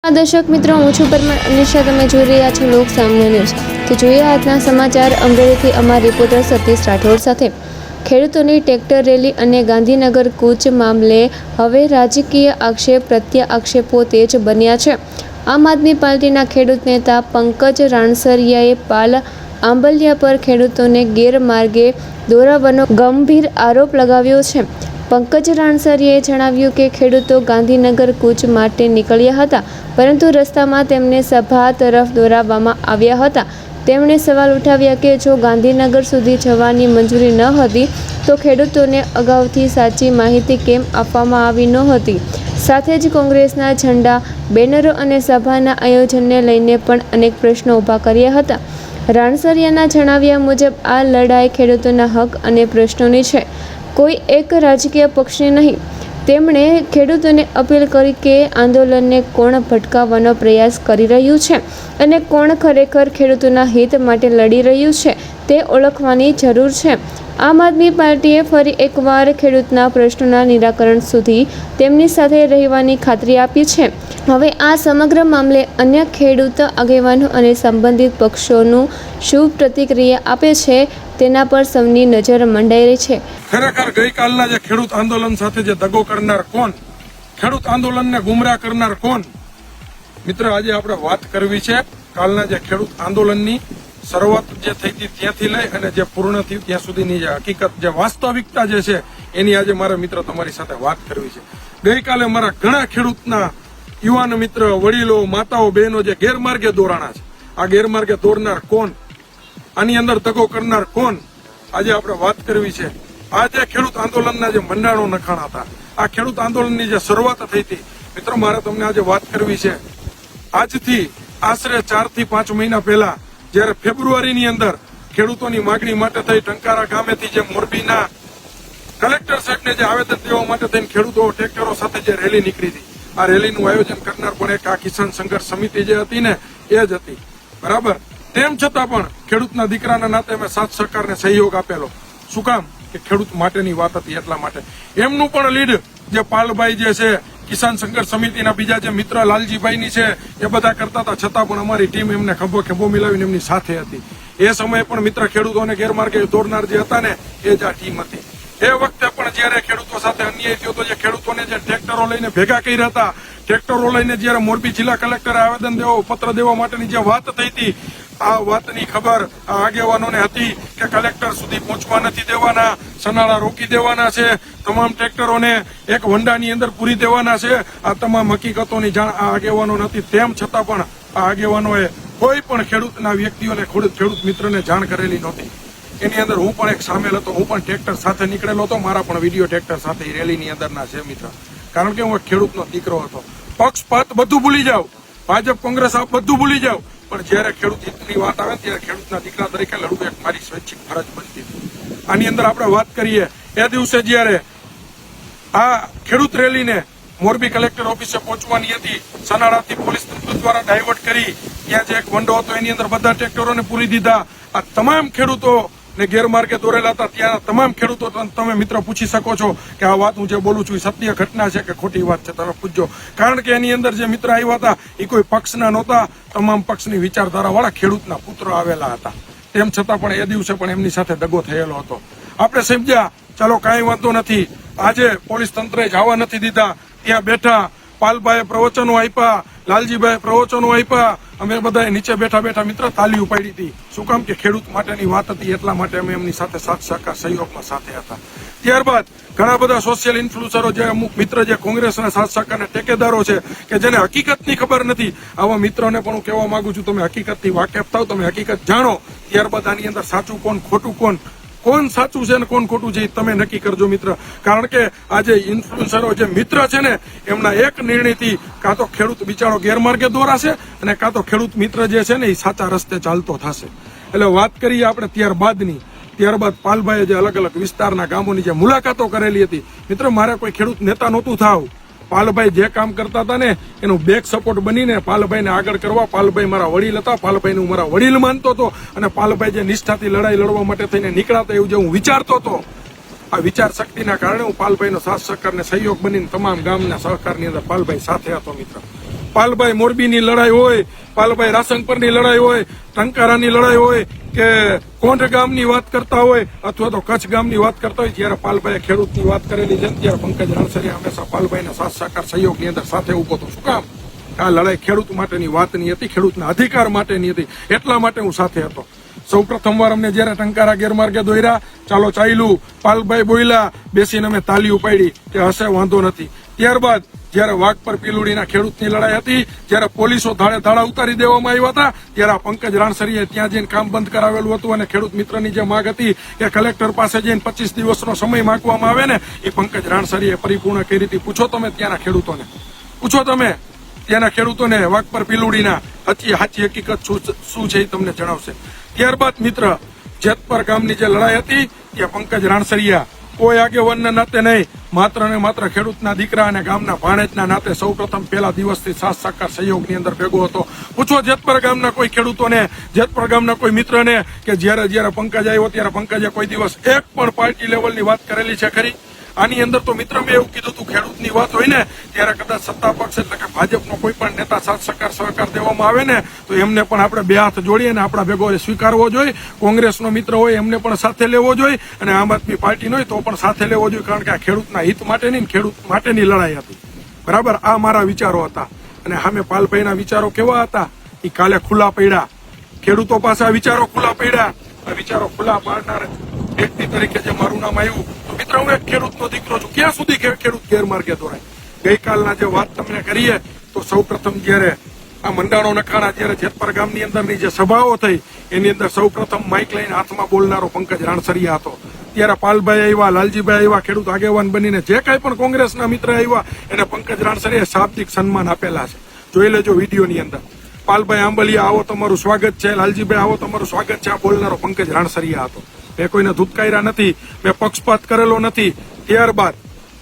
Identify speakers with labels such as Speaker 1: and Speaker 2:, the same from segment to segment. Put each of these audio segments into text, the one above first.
Speaker 1: દર્શક મિત્રો, હું છું પરમાર અનિશા. તમે જોઈ રહ્યા છો લોક સામના ન્યૂઝ. તો જોઈએ આજના સમાચાર અમરેલીથી અમારા રિપોર્ટર સતીશ રાઠોડ સાથે. ખેડૂતોની ટ્રેક્ટર રેલી અને ગાંધીનગર કૂચ મામલે હવે રાજકીય આક્ષેપ પ્રત્યે આક્ષેપો તેજ બન્યા છે. આમ આદમી પાર્ટીના ખેડૂત નેતા પંકજ રાણસરિયાએ પાલ આંબલિયા પર ખેડૂતોને ગેરમાર્ગે દોરાવવાનો ગંભીર આરોપ લગાવ્યો છે. પંકજ રાણસરિયાએ જણાવ્યું કે ખેડૂતો ગાંધીનગર કૂચ માટે નીકળ્યા હતા, પરંતુ રસ્તામાં તેમને સભા તરફ દોરાવવામાં આવ્યા હતા. તેમણે સવાલ ઉઠાવ્યા કે જો ગાંધીનગર સુધી જવાની મંજૂરી ન હતી તો ખેડૂતોને અગાઉથી સાચી માહિતી કેમ આપવામાં આવી નહોતી. સાથે જ કોંગ્રેસના ઝંડા, બેનરો અને સભાના આયોજનને લઈને પણ અનેક પ્રશ્નો ઊભા કર્યા હતા. રાણસરિયાના જણાવ્યા મુજબ આ લડાઈ ખેડૂતોના હક અને પ્રશ્નોની છે, કોઈ એક રાજકીય પક્ષની નહીં. તેમણે ખેડૂતોને અપીલ કરી કે આંદોલનને કોણ ભટકાવવાનો પ્રયાસ કરી રહ્યું છે અને કોણ ખરેખર ખેડૂતોના હિત માટે લડી રહ્યું છે તે ઓળખવાની જરૂર છે. આમ આદમી પાર્ટીએ ફરી એકવાર ખેડૂતના પ્રશ્નોના નિરાકરણ સુધી તેમની સાથે રહેવાની ખાતરી આપી છે. હવે આ સમગ્ર મામલે અન્ય ખેડૂત આગેવાનો અને સંબંધિત પક્ષોનું શું પ્રતિક્રિયા આપે છે તેના પર સૌની નજર મંડાઈ રહી છે.
Speaker 2: ખરેખર ગઈકાલના જે ખેડૂત આંદોલન સાથે જે દગો કરનાર કોણ, ખેડૂત આંદોલનને ગુમરાહ કરનાર કોણ? મિત્ર, આજે આપણે વાત કરવી છે કાલના જે ખેડૂત આંદોલનની શરૂઆત જે થઈ હતી ત્યાંથી લઈ અને જે પૂર્ણ થયું ત્યાં સુધીની જે હકીકત, જે વાસ્તવિકતા જે છે એની આજે મારા મિત્ર તમારી સાથે વાત કરવી છે. ગઈકાલે મારા ઘણા ખેડૂતના યુવાન મિત્ર, વડીલો, માતાઓ, બહેનો જે ગેરમાર્ગે દોરાણા છે, આ ગેરમાર્ગે દોરનાર કોણ? આની અંદર દગો કરનાર કોણ? આજે આપણે વાત કરવી છે. આ જે ખેડૂત આંદોલનના જે મંડાણો નખાણા હતા, આ ખેડૂત આંદોલનની જે શરૂઆત થઈ હતી, મિત્રો મારે તમને આજે વાત કરવી છે. આજથી આશરે 4 થી 5 મહિના પહેલા જયારે ફેબ્રુઆરીની અંદર ખેડૂતોની માગણી માટે થઈ ટંકારા ગામેથી જે મોરબીના કલેક્ટર સાહેબને જે આવેદન દેવા માટે થઈને ખેડૂતો ટ્રેક્ટરો સાથે જે રેલી નીકળી હતી, આ રેલીનું આયોજન કરનાર પણ એક આ કિસાન સંઘર્ષ સમિતિ જે હતી ને એ જ હતી, બરાબર. તેમ છતાં પણ ખેડૂતના દીકરાના નાતે અમે સાથ સહકારને સહયોગ આપેલો. શું કામ? કે ખેડૂત માટેની વાત હતી એટલા માટે. એમનું પણ લીડ જે પાલભાઈ જે છે, કિસાન સંઘર્ષ સમિતિના બીજા જે મિત્ર લાલજીભાઈની છે, એ બધા કરતા હતા, છતાં પણ અમારી ટીમ એમને ખભો મિલાવીને એમની સાથે હતી. એ સમયે પણ મિત્ર ખેડૂતોને ગેરમાર્ગે દોરનાર જે હતા ને એ જ આ ટીમ હતી. એ વખતે પણ જયારે ખેડૂતો સાથે અન્યાય થયો તો જે ખેડૂતોને જે ટ્રેક્ટરો લઈને ભેગા કર્યા હતા, ટ્રેક્ટરો લઈને જયારે મોરબી જિલ્લા કલેક્ટરે આવેદન પત્ર દેવા માટેની જે વાત થઈ હતી, આ વાતની ખબર આ આગેવાનોને હતી કે કલેક્ટર સુધી પહોંચવા નથી દેવાના, સનાળા રોકી દેવાના છે, તમામ ટ્રેક્ટરોને એક વંડાની અંદર પૂરી દેવાના છે. આ તમામ હકીકતોની જાણ આ આગેવાનો નથી. તેમ છતાં પણ આ આગેવાનોએ કોઈ પણ ખેડૂતના વ્યક્તિઓને, ખેડૂત મિત્રને જાણ કરેલી નહોતી. એની અંદર હું પણ એક સામેલ હતો. હું પણ ટ્રેક્ટર સાથે નીકળેલો હતો. મારા પણ વિડીયો ટ્રેક્ટર સાથે રેલીની અંદરના છે મિત્ર. કારણ કે હું એક ખેડૂતનો દીકરો હતો. પક્ષપાત બધું ભૂલી જાવ, ભાજપ, કોંગ્રેસ આ બધું ભૂલી જાવ, પણ જયારે ખેડૂત હિતની વાત આવે ત્યારે ખેડૂતના દીકરા તરીકે લડવું એક મારી સ્વૈચ્છિક ફરજ બનતી હતી. આની અંદર આપણે વાત કરીએ એ દિવસે જયારે આ ખેડૂત રેલીને મોરબી કલેક્ટર ઓફિસે પહોંચવાની હતી, સનાળાથી પોલીસ તંત્ર દ્વારા ડાયવર્ટ કરી ત્યાં જે એક વંડો હતો એની અંદર બધા ટ્રેક્ટરોને પૂરી દીધા. આ તમામ ખેડૂતો ને ગેરમાર્ગે દોરેલા હતા. ત્યાં તમામ ખેડૂતો, તમે મિત્ર પૂછી શકો છો કે આ વાત હું જે બોલું છું એ સત્ય ઘટના છે કે ખોટી વાત છે, તમે પૂછજો. કારણ કે એની અંદર જે મિત્ર આવ્યા હતા એ કોઈ પક્ષના નહોતા, તમામ પક્ષની વિચારધારા વાળા ખેડૂતના પુત્રો આવેલા હતા. તેમ છતાં પણ એ દિવસે પણ એમની સાથે દગો થયેલો હતો. આપણે સમજ્યા, ચાલો કાંઈ વાંધો નથી. આજે પોલીસ તંત્રે જવા નથી દીધા, ત્યાં બેઠા. પાલભાઈએ પ્રવચનો આપ્યા, લાલજીભાઈએ પ્રવચનો આપ્યા, અમે બધા નીચે બેઠા મિત્ર તાલી ઉપાડી હતી. શું કામ? કે ખેડૂત માટેની વાત હતી એટલા માટે અમે એમની સાથે સાથ સહકાર સહયોગમાં સાથે હતા. ત્યારબાદ ઘણા બધા સોશિયલ ઇન્ફ્લુઅન્સરો, જે અમુક મિત્ર જે કોંગ્રેસના સાથ સહકારના ટેકેદારો છે કે જેને હકીકતની ખબર નથી, આવા મિત્રોને પણ હું કહેવા માંગુ છું, તમે હકીકતથી વાકેફ થાવ, તમે હકીકત જાણો. ત્યારબાદ આની અંદર સાચું કોણ, ખોટું કોણ સાચું છે ને કોણ ખોટું છે તમે નક્કી કરજો મિત્ર. કારણ કે આજે ઇન્ફ્લુઅન્સરો જે મિત્ર છે ને એમના એક નિર્ણયથી કાં તો ખેડૂત બિચારો ગેરમાર્ગે દોરાશે અને કાં તો ખેડૂત મિત્ર જે છે ને એ સાચા રસ્તે ચાલતો થશે. એટલે વાત કરીએ આપણે ત્યારબાદ પાલભાઈએ જે અલગ અલગ વિસ્તારના ગામોની જે મુલાકાતો કરેલી હતી, મિત્ર મારે કોઈ ખેડૂત નેતા નહોતું થાવ. પાલભાઈ જે કામ કરતા હતા ને એનું બેક સપોર્ટ બનીને પાલભાઈને આગળ કરવા. પાલભાઈ મારા વડીલ હતા, પાલભાઈને હું મારા વડીલ માનતો હતો અને પાલભાઈ જે નિષ્ઠાથી લડાઈ લડવા માટે થઈને નીકળાતા એવું જે હું વિચારતો હતો, આ વિચાર શક્તિના કારણે હું પાલભાઈનો સાથ સહકારને સહયોગ બનીને તમામ ગામના સહકારની અંદર પાલભાઈ સાથે હતો મિત્ર. પાલભાઈ મોરબીની લડાઈ હોય, પાલભાઈ રાસંગપરની લડાઈ હોય, ટંકારાની લડાઈ હોય કે કોંઢ ગામની વાત કરતા હોય અથવા તો કચ્છ ગામની વાત કરતા હોય, જ્યારે પાલભાઈએ ખેડૂતની વાત કરેલી છે ત્યારે પંકજ રાણસરિયા હંમેશા પાલભાઈના સાથ સહકાર સહયોગની અંદર સાથે ઉભો હતો. શું કામ? આ લડાઈ ખેડૂત માટેની વાતની હતી, ખેડૂતના અધિકાર માટેની હતી, એટલા માટે હું સાથે હતો. સૌ પ્રથમવાર અમને જયારે ટંકારા ગેરમાર્ગે દોર્યા, ચાલો ચાલ્યું, પાલભાઈ બોલ્યા, બેસીને અમે તાલીઓ પાડી કે હશે વાંધો નથી. ત્યારબાદ જયારે વાઘ પર પીલુડીના ખેડૂતની લડાઈ હતી, જયારે પોલીસો ધાડે ધાડા ઉતારી દેવામાં આવ્યા હતા, ત્યારે પંકજ રાણસરિયાએ ત્યાં જઈને કામ બંધ કરાવેલું હતું અને ખેડૂત મિત્રની જે માંગ હતી કે કલેક્ટર પાસે જઈને 25 દિવસનો સમય માંગવામાં આવે ને, એ પંકજ રાણસરિયાએ પરિપૂર્ણ કરી હતી. પૂછો તમે ત્યાંના ખેડૂતોને, પૂછો તમે ત્યાંના ખેડૂતોને વાઘ પર પીલુડીના સાચી હકીકત શું છે એ તમને જણાવશે. ત્યારબાદ મિત્ર, જેતપર ગામની જે લડાઈ હતી ત્યાં પંકજ રાણસરિયા કોઈ આગેવાનના નાતે નહીં, માત્ર ને માત્ર ખેડૂતના દીકરા અને ગામના ભાણેજના નાતે સૌપ્રથમ પહેલા દિવસથી સાથ સહકાર સહયોગની અંદર ભેગો હતો. પૂછો જેતપર ગામના કોઈ ખેડૂતોને, જેતપર ગામના કોઈ મિત્રને કે જ્યારે પંકજ આવ્યો ત્યારે પંકજે કોઈ દિવસ એક પણ પાર્ટી લેવલની વાત કરેલી છે ખરી? આની અંદર તો મિત્ર મેં એવું કીધું હતું, ખેડૂતની વાત હોય ને ત્યારે કદાચ સત્તા પક્ષ એટલે કે ભાજપનો કોઈ પણ નેતા સાથ સહકાર દેવામાં આવે ને તો એમને પણ આપણે બે હાથ જોડીએ ને આપણા ભેગો સ્વીકારવો જોઈએ. કોંગ્રેસનો મિત્ર હોય એમને પણ સાથે લેવો જોઈએ અને આમ આદમી પાર્ટીનો હોય તો પણ સાથે લેવો જોઈએ, કારણ કે આ ખેડૂતના હિત માટેની, ખેડૂત માટેની લડાઈ હતી. બરાબર, આ મારા વિચારો હતા. અને સામે પાલભાઈના વિચારો કેવા હતા એ કાલે ખુલ્લા પડ્યા. ખેડૂતો પાસે આ વિચારો ખુલ્લા પડ્યા. આ વિચારો ખુલ્લા પાડનાર વ્યક્તિ તરીકે જે મારું નામ આવ્યું, તો મિત્ર હું એક ખેડૂતનો દીકરો છું. ક્યાં સુધી ખેડૂત ગેરમાર્ગે દોરાય? ગઈકાલના જે વાત તમને કરીએ તો સૌપ્રથમ જયારે આ મંડાણો નખાણા જયારે જેતપર ગામની અંદરની જે સભાઓ થઈ એની અંદર સૌપ્રથમ માઇક લઈને હાથમાં બોલનારો પંકજ રાણસરિયા હતો. ત્યારે પાલભાઈ આવ્યા, લાલજીભાઈ આવ્યા, ખેડૂત આગેવાન બનીને જે કાંઈ પણ કોંગ્રેસના મિત્ર આવ્યા એને પંકજ રાણસરિયાએ શાબ્દિક સન્માન આપેલા છે. જોઈ લેજો વિડીયોની અંદર. પાલભાઈ આંબલિયા આવો તમારું સ્વાગત છે, લાલજીભાઈ આવો તમારું સ્વાગત છે, આ બોલનારો પંકજ રાણસરિયા હતો. મેં કોઈને ધૂતકાર્યા નથી, મેં પક્ષપાત કરેલો નથી. ત્યારબાદ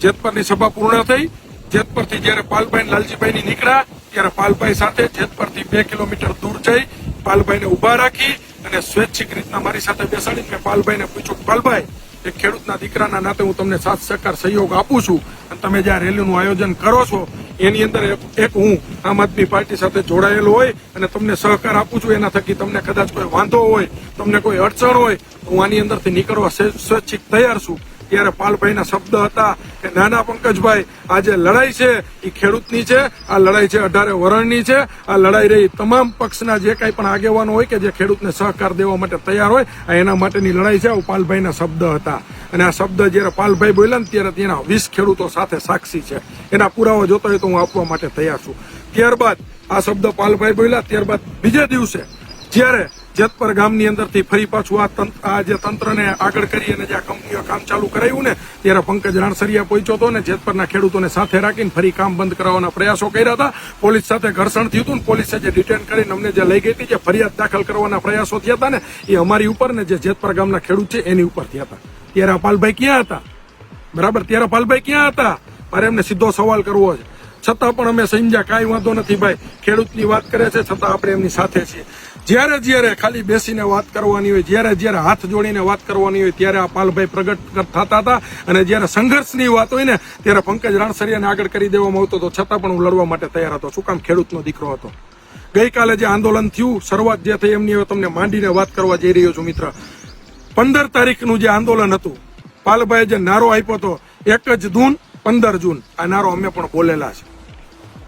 Speaker 2: જેતપરની સભા પૂર્ણ થઈ. જેતપરથી જયારે પાલભાઈ લાલજીભાઈ નીકળ્યા ત્યારે પાલભાઈ સાથે જેતપરથી 2 કિલોમીટર દૂર જઈ પાલભાઈને ઉભા રાખી અને સ્વૈચ્છિક રીતના મારી સાથે બેસાડીને મેં પાલભાઈને પૂછ્યું, પાલભાઈ એક ખેડૂતના દીકરાના નાતે હું તમને સાથ સહકાર સહયોગ આપું છું અને તમે જ્યાં રેલીનું આયોજન કરો છો એની અંદર એક હું આમ આદમી પાર્ટી સાથે જોડાયેલો હોય અને તમને સહકાર આપું છું, એના થકી તમને કદાચ કોઈ વાંધો હોય, તમને કોઈ અડચણ હોય તો હું આની અંદરથી નીકળવા સ્વૈચ્છિક તૈયાર છું. ત્યારે પાલભાઈના શબ્દ હતા કે નાના પંકજભાઈ, આ જે લડાઈ છે એ ખેડૂતની છે, આ લડાઈ છે 18 વરણની છે, આ લડાઈ રહી તમામ પક્ષના જે કાંઈ પણ આગેવાનો હોય કે જે ખેડૂતને સહકાર દેવા માટે તૈયાર હોય, આ એના માટેની લડાઈ છે. આવું પાલભાઈના શબ્દ હતા. અને આ શબ્દ જયારે પાલભાઈ બોલ્યા ને ત્યારે તેના 20 ખેડૂતો સાથે સાક્ષી છે. એના પુરાવા જોતો હોય તો હું આપવા માટે તૈયાર છું. ત્યારબાદ આ શબ્દ પાલભાઈ બોલ્યા, ત્યારબાદ બીજે દિવસે જયારે જેતપર ગામની અંદરથી ફરી પાછું આ જે તંત્રને આગળ કરી અને જે આ કંપનીઓ કામ ચાલુ કરાવ્યું ને ત્યારે પંકજ રાણસરિયા પહોંચ્યો હતો ને જેતપરના ખેડૂતોને સાથે રાખીને ફરી કામ બંધ કરાવવાના પ્રયાસો કર્યા હતા. પોલીસ સાથે ઘર્ષણ થયું હતું ને પોલીસે જે ડિટેન કરીને અમને જે લઈ ગઈ હતી, જે ફરિયાદ દાખલ કરવાના પ્રયાસો થયા હતા ને એ અમારી ઉપર ને જે જેતપર ગામના ખેડૂત છે એની ઉપર થયા હતા. ત્યારે પાલભાઈ ક્યાં હતા? બરાબર, ત્યારે પાલભાઈ ક્યાં હતા? મારે એમને સીધો સવાલ કરવો છે. છતાં પણ અમે સમજ્યા કાંઈ વાંધો નથી ભાઈ, ખેડૂતની વાત કરે છે છતાં આપણે એમની સાથે છીએ. જ્યારે ખાલી બેસીને વાત કરવાની હોય, જ્યારે હાથ જોડીને વાત કરવાની હોય ત્યારે આ પાલભાઈ પ્રગટ થતા હતા. અને જ્યારે સંઘર્ષની વાત હોય ને ત્યારે પંકજ રાણસરિયાને આગળ કરી દેવામાં આવતો હતો, છતાં પણ હું લડવા માટે તૈયાર હતો. શું કામ? ખેડૂતનો દીકરો હતો. ગઈકાલે જે આંદોલન થયું, શરૂઆત જે થઈ એમની હવે તમને માંડીને વાત કરવા જઈ રહ્યો છું મિત્ર. 15 તારીખનું જે આંદોલન હતું, પાલભાઈએ જે નારો આપ્યો હતો 1 જ જૂન 15 જૂન, આ નારો અમે પણ બોલેલા છે.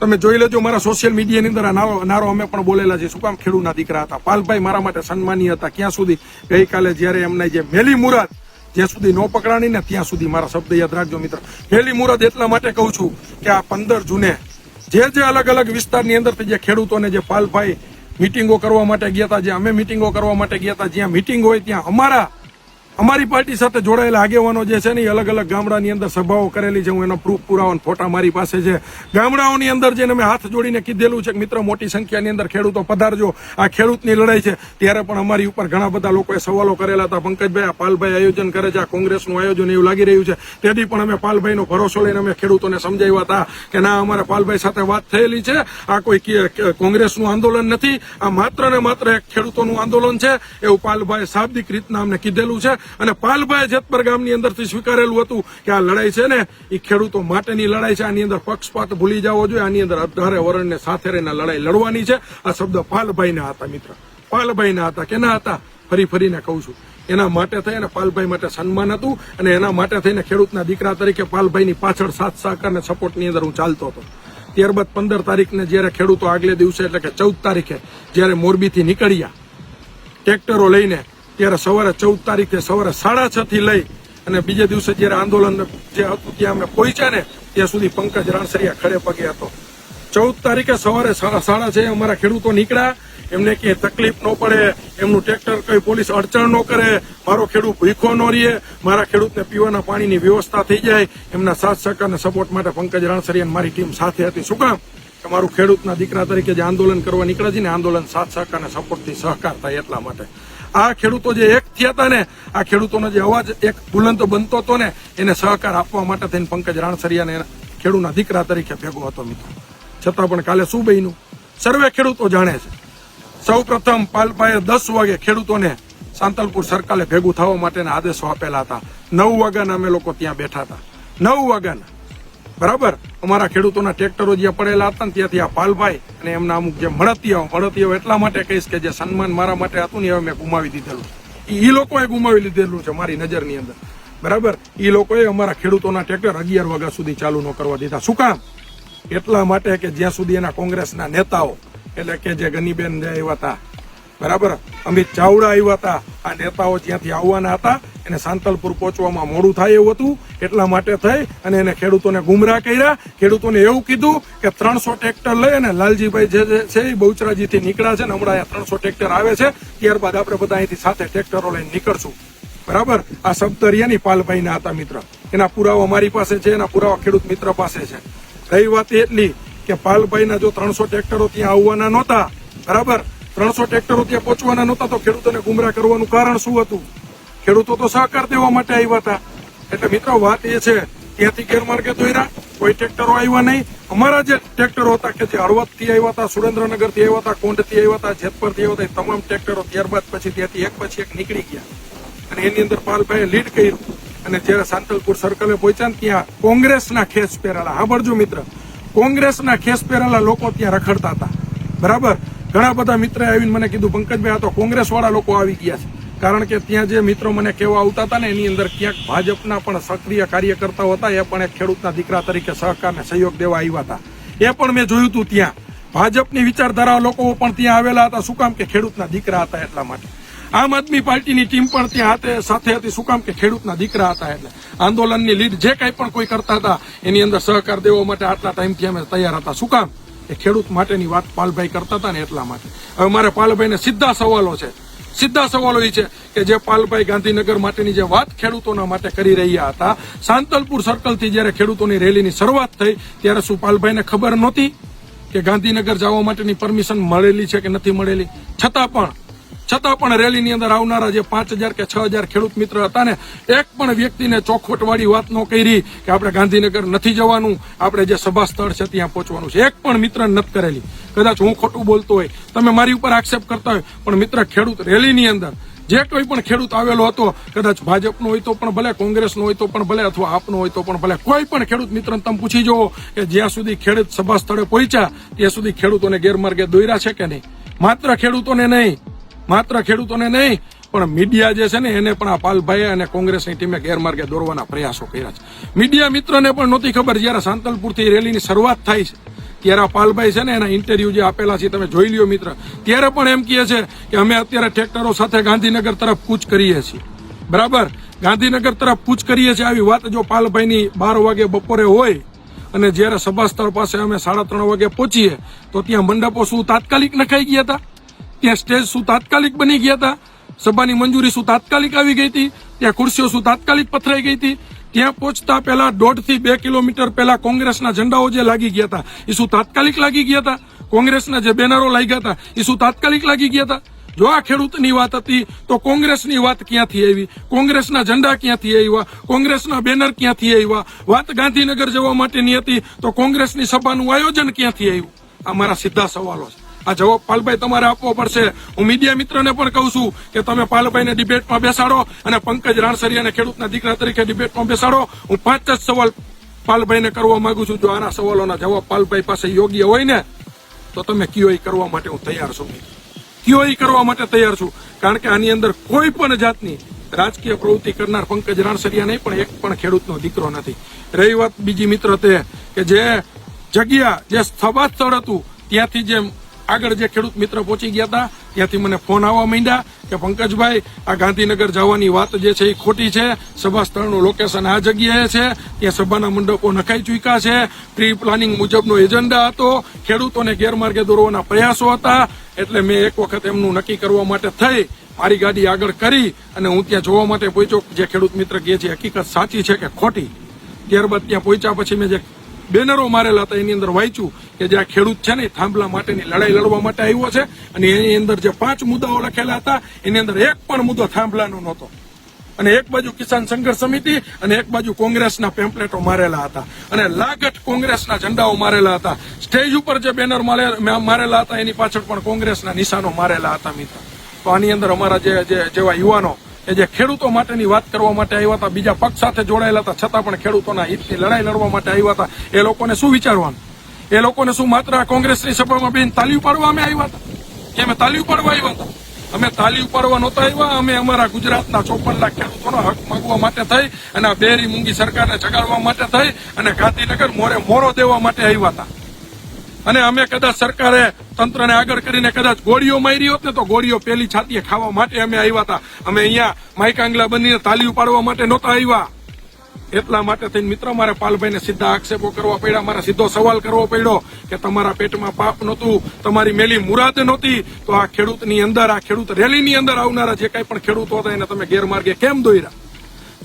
Speaker 2: તમે જોઈ લેજો મારા સોશિયલ મીડિયાની અંદર આ નારો અમે પણ બોલેલા છે. શું કામ? ખેડૂતના દીકરા હતા. પાલભાઈ મારા માટે સન્માનીય હતા. ક્યાં સુધી? ગઈકાલે જયારે એમને જે મેલી મુરાદ જ્યાં સુધી ન પકડાણી ને ત્યાં સુધી મારા શબ્દ યાદ રાખજો મિત્ર. મેલી મુરાદ એટલા માટે કહું છું કે આ 15 જૂને જે અલગ અલગ વિસ્તારની અંદરથી જે ખેડૂતોને જે પાલભાઈ મિટિંગો કરવા માટે ગયા હતા, જે અમે મિટિંગો કરવા માટે ગયા હતા, જ્યાં મિટિંગ હોય ત્યાં અમારી પાર્ટી સાથે જોડાયેલા આગેવાનો જે છે ને એ અલગ અલગ ગામડાની અંદર સભાઓ કરેલી છે. હું એનો પ્રૂફ પુરાવાનો ફોટા મારી પાસે છે. ગામડાઓની અંદર જઈને મેં હાથ જોડીને કીધેલું છે કે મિત્ર મોટી સંખ્યાની અંદર ખેડૂતો પધારજો, આ ખેડૂતની લડાઈ છે. ત્યારે પણ અમારી ઉપર ઘણા બધા લોકોએ સવાલો કરેલા હતા, પંકજભાઈ આ પાલભાઈ આયોજન કરે છે, આ કોંગ્રેસનું આયોજન એવું લાગી રહ્યું છે. તેથી પણ અમે પાલભાઈનો ભરોસો લઈને અમે ખેડૂતોને સમજાવ્યા હતા કે ના, અમારા પાલભાઈ સાથે વાત થયેલી છે, આ કોઈ કોંગ્રેસનું આંદોલન નથી, આ માત્ર ને માત્ર એક ખેડૂતોનું આંદોલન છે. એવું પાલભાઈ શાબ્દિક રીતના અમને કીધેલું છે. અને પાલભાઈ જેતપર ગામની અંદરથી સ્વીકારેલું હતું કે આ લડાઈ છે ને એ ખેડૂતો માટેની લડાઈ છે, આની અંદર પક્ષપાત ભૂલી જવો જોઈએ, આની અંદર 18 વર્ષને સાથે રહીને લડાઈ લડવાની છે. આ શબ્દ પાલભાઈના હતા મિત્ર, પાલભાઈના હતા. કેના હતા? ફરીને કહું છું, એના માટે થઈ અને પાલભાઈ માટે સન્માન હતું અને એના માટે થઈને ખેડૂતના દીકરા તરીકે પાલભાઈની પાછળ સાથ સહકાર અને સપોર્ટની અંદર હું ચાલતો હતો. ત્યારબાદ 15 તારીખને જયારે ખેડૂતો આગલે દિવસે એટલે કે 14 તારીખે જયારે મોરબીથી નીકળ્યા ટ્રેક્ટરો લઈને, ત્યારે સવારે 14 તારીખે સવારે 6:30 થી લઈ અને બીજે દિવસે જયારે આંદોલન જે હતું ત્યાં અમે પહોંચ્યા ને ત્યાં સુધી પંકજ રાણસરિયા ખડે પગે હતો. 14 તારીખે સવારે 6:30 અમારા ખેડૂતો નીકળ્યા. એમને કઈ તકલીફ ન પડે, એમનું ટ્રેક્ટર કઈ પોલીસ અડચણ ન કરે, મારો ખેડૂત ભૂખો ન રહે, મારા ખેડૂતને પીવાના પાણીની વ્યવસ્થા થઈ જાય, એમના સાથ સહકારના સપોર્ટ માટે પંકજ રાણસરિયા મારી ટીમ સાથે હતી. શું કામ? કે મારું ખેડૂતના દીકરા તરીકે જે આંદોલન કરવા નીકળે છે ને, આંદોલન સાથ સહકારના સપોર્ટથી સહકાર થાય એટલા માટે. આ ખેડૂતો જે એક થયા હતા ને, આ ખેડૂતોનો જે અવાજ એક બુલંદ બનતો હતો ને, એને સહકાર આપવા માટે થઈને પંકજ રાણસરિયાને ખેડૂતના દીકરા તરીકે ભેગો હતો મિત્રો. છતાં પણ કાલે શું બન્યું સર્વે ખેડૂતો જાણે છે. સૌ પ્રથમ પાલભાઈએ 10 વાગે ખેડૂતોને સાંતલપુર સર્કલે ભેગું થવા માટેના આદેશો આપેલા હતા. 9 વાગ્યાના અમે લોકો ત્યાં બેઠા હતા. 9 વાગ્યાના બરાબર. અમારા ખેડૂતોના ટ્રેક્ટરો જ્યાં પડેલા હતા ને ત્યાંથી આ પાલભાઈ અને એમના અમુક જે મળતિયાઓ એટલા માટે કહીશ કે જે સન્માન મારા માટે હતું ને હવે મેં ગુમાવી દીધેલું. એ લોકોએ ગુમાવી લીધેલું છે મારી નજરની અંદર બરાબર. એ લોકોએ અમારા ખેડૂતોના ટ્રેક્ટર 11 વાગ્યા સુધી ચાલુ ન કરવા દીધા. શું કામ? એટલા માટે કે જ્યાં સુધી એના કોંગ્રેસના નેતાઓ એટલે કે જે ગનીબેન જે આવ્યા હતા બરાબર, અમિત ચાવડા આવ્યા હતા, આ નેતાઓ જ્યાંથી આવવાના હતા એને સાંતલપુર પહોંચવામાં મોડું થાય એવું હતું. એટલા માટે થઈ અને એને ખેડૂતોને ગુમરાહ કર્યા. ખેડૂતોને એવું કીધું કે 300 ટ્રેક્ટર લઈ અને લાલજીભાઈ જે છે એ બહુચરાજીથી નીકળ્યા છે ને હમણાં અહીંયા 300 ટ્રેક્ટર આવે છે, ત્યારબાદ આપણે બધા અહીંથી સાથે ટ્રેક્ટરો લઈને નીકળશું બરાબર. આ શબ્દ રિયાની પાલભાઈના હતા મિત્ર. એના પુરાવા મારી પાસે છે, એના પુરાવા ખેડૂત મિત્ર પાસે છે. રહી વાત એટલી કે પાલભાઈના જો 300 ટ્રેક્ટરો ત્યાં આવવાના નહોતા બરાબર, 300 ટ્રેક્ટરો ત્યાં પહોંચવાના નહોતા તો ખેડૂતોને ગુમરાહ કરવાનું કારણ શું હતું? ખેડૂતો તો સહકાર દેવા માટે આવ્યા હતા. એટલે મિત્રો વાત એ છે, ત્યાંથી ગેરમાર્ગે દોર્યા, કોઈ ટ્રેક્ટરો આવ્યા નહીં. અમારા જે ટ્રેક્ટરો હતા કે જે હળવદથી આવ્યા હતા, સુરેન્દ્રનગરથી આવ્યા હતા, કોંઢથી આવ્યા હતા, જેતપરથી આવ્યા હતા, તમામ ટ્રેક્ટરો ત્યારબાદ પછી ત્યાંથી એક પછી એક નીકળી ગયા અને એની અંદર પાલભાઈએ લીડ કર્યું. અને જયારે સાંતલપુર સર્કલે પહોંચ્યા ને ત્યાં કોંગ્રેસના ખેસ પહેરેલા, સાંભળજો મિત્ર, કોંગ્રેસના ખેસ પહેરેલા લોકો ત્યાં રખડતા હતા બરાબર. ઘણા બધા મિત્રએ આવીને મને કીધું પંકજભાઈ આ તો કોંગ્રેસ વાળા લોકો આવી ગયા છે. કારણ કે ત્યાં જે મિત્રો મને કહેવા આવતા હતા ને એની અંદર ક્યાંક ભાજપના પણ સક્રિય કાર્યકર્તાઓ હતા, એ પણ એક ખેડૂતના દીકરા તરીકે સહકારને સહયોગ દેવા આવ્યા હતા. એ પણ મેં જોયું હતું. ત્યાં ભાજપની વિચારધારા લોકો પણ ત્યાં આવેલા હતા. શું કામ? કે ખેડૂતના દીકરા હતા એટલા માટે. આમ આદમી પાર્ટીની ટીમ પણ ત્યાં સાથે હતી. શું કામ? કે ખેડૂતના દીકરા હતા. એટલે આંદોલનની લીડ જે કંઈ પણ કોઈ કરતા હતા એની અંદર સહકાર દેવા માટે આટલા ટાઈમથી અમે તૈયાર હતા. શું કામ? કે ખેડૂત માટેની વાત પાલભાઈ કરતા હતા ને એટલા માટે. હવે મારે પાલભાઈને સીધા સવાલો છે. સીધા સવાલો એ છે કે જે પાલભાઈ ગાંધીનગર માટેની જે વાત ખેડૂતોના માટે કરી રહ્યા હતા, સાંતલપુર સર્કલથી જયારે ખેડૂતોની રેલીની શરૂઆત થઈ ત્યારે શું પાલભાઈને ખબર નહોતી કે ગાંધીનગર જવા માટેની પરમિશન મળેલી છે કે નથી મળેલી? છતાં પણ રેલીની અંદર આવનારા જે 5000 કે 6000 ખેડૂત મિત્ર હતા ને, એક પણ વ્યક્તિને ચોખવટવાળી વાત ન કરી કે આપણે ગાંધીનગર નથી જવાનું, આપણે જે સભા સ્થળ છે ત્યાં પહોંચવાનું છે. એક પણ મિત્ર નથી કરેલી. કદાચ હું ખોટું બોલતો હોય, તમે મારી ઉપર આક્ષેપ કરતા હોય, પણ મિત્ર ખેડૂત રેલીની અંદર જે કોઈ પણ ખેડૂત આવેલો હતો, કદાચ ભાજપનો હોય તો પણ ભલે, કોંગ્રેસનો હોય તો પણ ભલે, અથવા આપનો હોય તો પણ ભલે, કોઈ પણ ખેડૂત મિત્રને તમે પૂછી જુઓ કે જ્યાં સુધી ખેડૂત સભા સ્થળે પહોંચ્યા ત્યાં સુધી ખેડૂતોને ગેરમાર્ગે દોર્યા છે કે નહીં? માત્ર ખેડૂતોને નહીં પણ મીડિયા જે છે ને એને પણ આ પાલભાઈ અને કોંગ્રેસની ટીમે ગેરમાર્ગે દોરવાના પ્રયાસો કર્યા છે. મીડિયા મિત્રને પણ નહોતી ખબર જયારે સાંતલપુરથી રેલીની શરૂઆત થાય છે ત્યારે આ પાલભાઈ છે ને એના ઇન્ટરવ્યુ જે આપેલા છે તમે જોઈ લ્યો મિત્ર. ત્યારે પણ એમ કહે છે કે અમે અત્યારે ટ્રેક્ટરો સાથે ગાંધીનગર તરફ કૂચ કરીએ છીએ બરાબર. ગાંધીનગર તરફ કૂચ કરીએ છીએ આવી વાત જો પાલભાઈની 12 વાગે બપોરે હોય અને જયારે સભા સ્થળ પાસે અમે 3:30 વાગે પહોંચીએ તો ત્યાં મંડપો શું તાત્કાલિક નખાઈ ગયા હતા? ત્યાં સ્ટેજ શું તાત્કાલિક બની ગયા હતા? સભાની મંજૂરી શું તાત્કાલિક આવી ગઈ હતી? ત્યાં ખુરશીઓ શું તાત્કાલિક પથરાઈ ગઈ હતી? ત્યાં પહોંચતા પહેલા 1.5 થી 2 કિલોમીટર પહેલા કોંગ્રેસના ઝંડાઓ જે લાગી ગયા હતા એ શું તાત્કાલિક લાગી ગયા હતા? કોંગ્રેસના જે બેનરો લાગ્યા હતા એ શું તાત્કાલિક લાગી ગયા હતા? જો આ ખેડૂતની વાત હતી તો કોંગ્રેસની વાત ક્યાંથી આવી? કોંગ્રેસના ઝંડા ક્યાંથી આવ્યા? કોંગ્રેસના બેનર ક્યાંથી આવ્યા? વાત ગાંધીનગર જવા માટેની હતી તો કોંગ્રેસની સભાનું આયોજન ક્યાંથી આવ્યું? આ મારા સીધા સવાલો છે. આ જવાબ પાલભાઈ તમારે આપવો પડશે. હું મીડિયા મિત્રને પણ કહું છું કે તમે પાલભાઈને ડિબેટમાં બેસાડો અને પંકજ રાણસરિયાને ખેડૂતના દીકરા તરીકે ડિબેટમાં બેસાડો. હું 5 જ સવાલ પાલભાઈને કરવા માંગુ છું. જો આના સવાલોના જવાબ પાલભાઈ પાસે યોગ્ય હોય ને તો તમે કયો એ કરવા માટે હું તૈયાર છું. કયો એ કરવા માટે તૈયાર છું. કારણ કે આની અંદર કોઈ પણ જાતની રાજકીય પ્રવૃત્તિ કરનાર પંકજ રાણસરિયા નહીં, પણ એક પણ ખેડૂતનો દીકરો નથી. રહી વાત બીજી મિત્ર તે કે જે જગ્યા જે સભા સ્થળ હતું ત્યાંથી જે આગળ જે ખેડૂત મિત્ર પહોંચી ગયા હતા ત્યાંથી મને ફોન આવવા માંડ્યા કે પંકજભાઈ આ ગાંધીનગર જવાની વાત જે છે એ ખોટી છે. સભા સ્થળનું લોકેશન આ જગ્યાએ છે, ત્યાં સભાના મંડપો નખાઈ ચૂક્યા છે, પ્રી પ્લાનિંગ મુજબનો એજન્ડા હતો, ખેડૂતોને ગેરમાર્ગે દોરવાના પ્રયાસો હતા. એટલે મેં એક વખત એમનું નક્કી કરવા માટે થઈ મારી ગાડી આગળ કરી અને હું ત્યાં જોવા માટે પહોંચ્યો જે ખેડૂત મિત્ર કહે છે હકીકત સાચી છે કે ખોટી. ત્યારબાદ ત્યાં પહોંચ્યા પછી મેં જે બેનરો મારેલા હતા એની અંદર વાંચ્યું કે જે આ ખેડૂત છે ને થાંભલા માટેની લડાઈ લડવા માટે આવ્યો છે અને એની અંદર જે 5 મુદ્દાઓ લખેલા હતા એની અંદર એક પણ મુદ્દો થાંભલાનો નહોતો. અને એક બાજુ કિસાન સંઘર્ષ સમિતિ અને એક બાજુ કોંગ્રેસના પેમ્પલેટો મારેલા હતા અને લાગઠ કોંગ્રેસના ઝંડાઓ મારેલા હતા. સ્ટેજ ઉપર જે બેનર મારેલા હતા એની પાછળ પણ કોંગ્રેસના નિશાનો મારેલા હતા મિત્ર. તો આની અંદર અમારા જેવા યુવાનો કે જે ખેડૂતો માટેની વાત કરવા માટે આવ્યા હતા, બીજા પક્ષ સાથે જોડાયેલા હતા, છતાં પણ ખેડૂતોના હિતની લડાઈ લડવા માટે આવ્યા હતા, એ લોકોને શું વિચારવાનું? એ લોકોને શું માત્ર આ કોંગ્રેસની સભામાં બેન તાલી ઉપાડવા અમે આવ્યા હતા? કે અમે તાલી ઉપાડવા આવ્યા હતા? અમે તાલી ઉપાડવા નહોતા આવ્યા. અમે અમારા ગુજરાતના 54 લાખ ખેડૂતોનો હક માંગવા માટે થઈ અને આ બેરી મૂંગી સરકારને જગાડવા માટે થઈ અને ગાંધીનગર મોરો દેવા માટે આવ્યા હતા. અને અમે કદાચ સરકારે તંત્રને આગળ કરીને કદાચ ગોળીઓ મારી હોત ને તો ગોળીઓ પેલી છાતીએ ખાવા માટે અમે આવ્યા હતા. અમે અહીંયા માઇકાંગલા બનીને તાલી ઉપાડવા માટે નહોતા આવ્યા. એટલા માટે થઈને મિત્ર મારે પાલભાઈને સીધા આક્ષેપો કરવા પડ્યા. મારે સીધો સવાલ કરવો પડ્યો કે તમારા પેટમાં પાપ નહોતું, તમારી મેલી મુરાદ નહોતી, તો આ ખેડૂતની અંદર, આ ખેડૂત રેલીની અંદર આવનારા જે કઈ પણ ખેડૂતો હતા એને તમે ગેરમાર્ગે કેમ દોર્યા?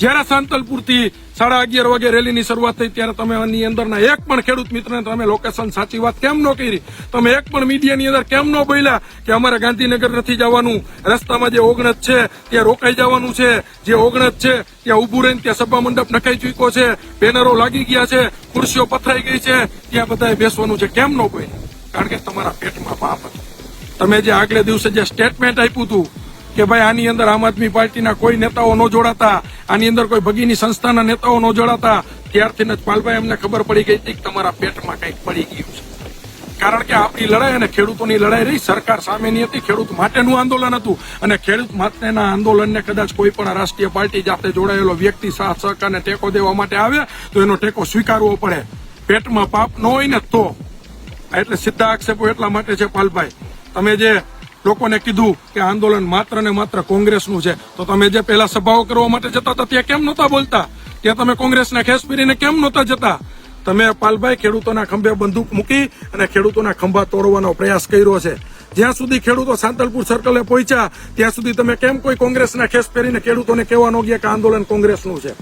Speaker 2: જયારે સાંતલપુરથી 11:30 વાગે રેલીની શરૂઆત થઈ ત્યારે તમે આની અંદરના એક પણ ખેડૂત મિત્રને તમે લોકેશન સાચી વાત કેમ ન કરી? તમે એક પણ મીડિયાની અંદર કેમ ન બોલ્યા કે અમારે ગાંધીનગર નથી જવાનું, રસ્તામાં જે ઓગણજ છે ત્યાં રોકાઈ જવાનું છે, જે ઓગણજ છે ત્યાં ઉભું રહીને ત્યાં સભા મંડપ નખાઈ ચૂક્યો છે, બેનરો લાગી ગયા છે, ખુરશીઓ પથરાઈ ગઈ છે, ત્યાં બધાએ બેસવાનું છે, કેમ ન બોલ્યા? કારણ કે તમારા પેટમાં પાપ હતું. તમે જે આગલે દિવસે જે સ્ટેટમેન્ટ આપ્યું હતું કે ભાઈ આની અંદર આમ આદમી પાર્ટીના કોઈ નેતાઓ ન જોડાતા, આની અંદર કોઈ ભગીની સંસ્થાના નેતાઓ ન જોડાતા, ત્યારથી જ પાલભાઈ અમને ખબર પડી ગઈ હતી કે તમારા પેટમાં કંઈક પડી ગયું છે. કારણ કે આપણી લડાઈ અને ખેડૂતોની લડાઈ રહી સરકાર સામેની હતી, ખેડૂત માટેનું આંદોલન હતું અને ખેડૂત માટેના આંદોલનને કદાચ કોઈ પણ રાષ્ટ્રીય પાર્ટી જાતે જોડાયેલો વ્યક્તિ સાથ સહકારને ટેકો દેવા માટે આવે તો એનો ટેકો સ્વીકારવો પડે. પેટમાં પાપ ન હોય ને તો. એટલે સીધા આક્ષેપો એટલા માટે છે પાલભાઈ, તમે જે લોકોને કીધું કે આંદોલન માત્ર ને માત્ર કોંગ્રેસનું છે, તો તમે જે પહેલા સભાઓ કરવા માટે જતા હતા ત્યાં કેમ નહોતા બોલતા? ત્યાં તમે કોંગ્રેસના ખેસ પહેરીને કેમ નહોતા જતા? તમે પાલભાઈ ખેડૂતોના ખંભે બંદૂક મૂકી અને ખેડૂતોના ખંભા તોડવાનો પ્રયાસ કર્યો છે. જ્યાં સુધી ખેડૂતો સાંતલપુર સર્કલે પહોંચ્યા ત્યાં સુધી તમે કેમ કોઈ કોંગ્રેસના ખેસ પહેરીને ખેડૂતોને કહેવા ન ગયા કે આંદોલન કોંગ્રેસનું છે?